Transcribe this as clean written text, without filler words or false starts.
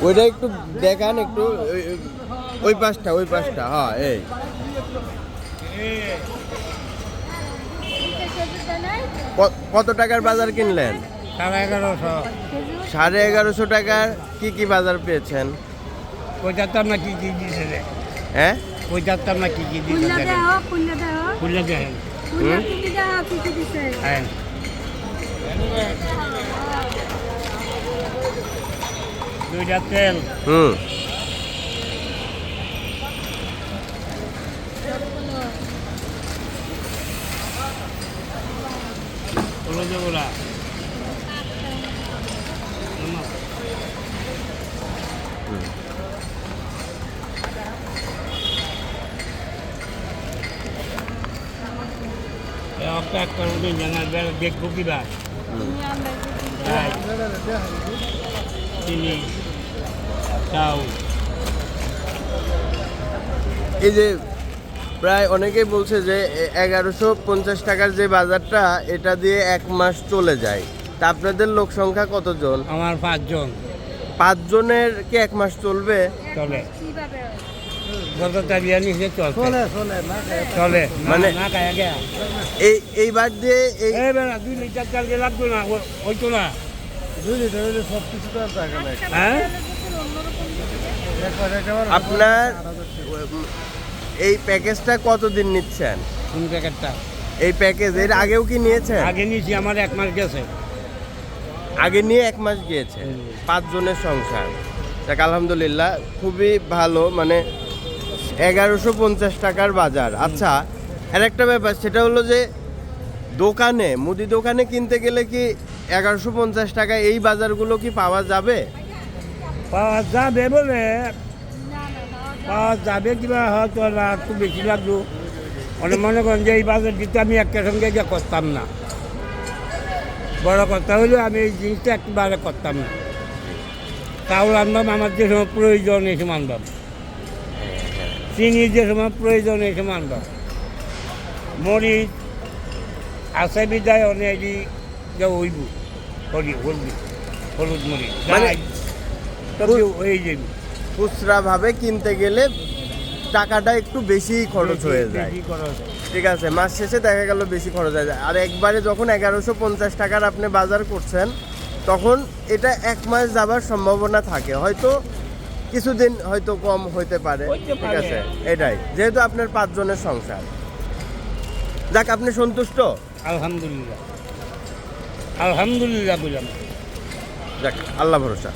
ওইটা একটু দেখান একটু, ওই পাশটা হ্যাঁ। এই কত টাকার বাজার কিনলেন? 1150 টাকার কি বাজার পেয়েছেন? 75 না কি দিয়েছে? হ্যাঁ 75 না কি দিয়েছে? দুইটা তেল হলুদ দেখবো কিবা চিনি চাউ। এই যে প্রায় অনেকেই বলছে যে 1150 টাকার যে বাজারটা, এটা দিয়ে 1 মাস চলে যায়। তা আপনাদের লোক সংখ্যা কতজন? আমার 5 জন। 5 জনের কি 1 মাস চলবে? চলে চলে মানে এইবার দিয়ে 2 লিটার চাল দিয়ে লাগতো না, হইতো না 2 লিটার হলে সব কিছু তো আর টাকা নাই। হ্যাঁ আপনার এই প্যাকেজটা কতদিন নিচ্ছেন? কোন প্যাকেটটা? এই প্যাকেজ এর আগেও কি নিয়েছেন? আগে নিয়েছি, আমার 1 মাস গেছে। আগে নিয়ে 1 মাস গিয়েছে। 5 জনের সংসার। দেখ আলহামদুলিল্লাহ, খুবই ভালো। মানে 1150 টাকার বাজার। আচ্ছা, আর একটা ব্যাপার, সেটা হলো যে দোকানে, মুদি দোকানে কিনতে গেলে কি 1150 টাকা এই বাজারগুলো কি পাওয়া যাবে? পাওয়া যাবে বলে পাওয়া যাবে, কিবা হয়তো একটু বেশি লাগলো। অনেক মনে করেন যে এই বাজার দিতে আমি একটা সঙ্গে গিয়ে করতাম না। বড় কথা হলে আমি এই জিনিসটা একবারে করতাম না। চাউল আনবাম, আমার যে সময় প্রয়োজন এই সময় আনবাম, চিনি যে সময় প্রয়োজন এই সময় আনবাম, মরিচ আছে বিদায় অনেকই যে হইব হলুদ মরিচ হয়ে যাবি। খুচরা ভাবে কিনতে গেলে টাকাটা একটু বেশি খরচ হয়ে যায়। ঠিক আছে, মাস শেষে দেখা গেল বেশি খরচ হয়ে যায়। আর একবারে যখন 1150 টাকার আপনি বাজার করছেন, তখন এটা 1 মাস যাবার সম্ভাবনা থাকে, হয়তো কিছুদিন হয়তো কম হইতে পারে। ঠিক আছে, এটাই যেহেতু আপনার 5 জনের সংসার। যাক, আপনি সন্তুষ্ট? আলহামদুলিল্লাহ আলহামদুলিল্লাহ বললাম। যাক, আল্লাহ ভরসা।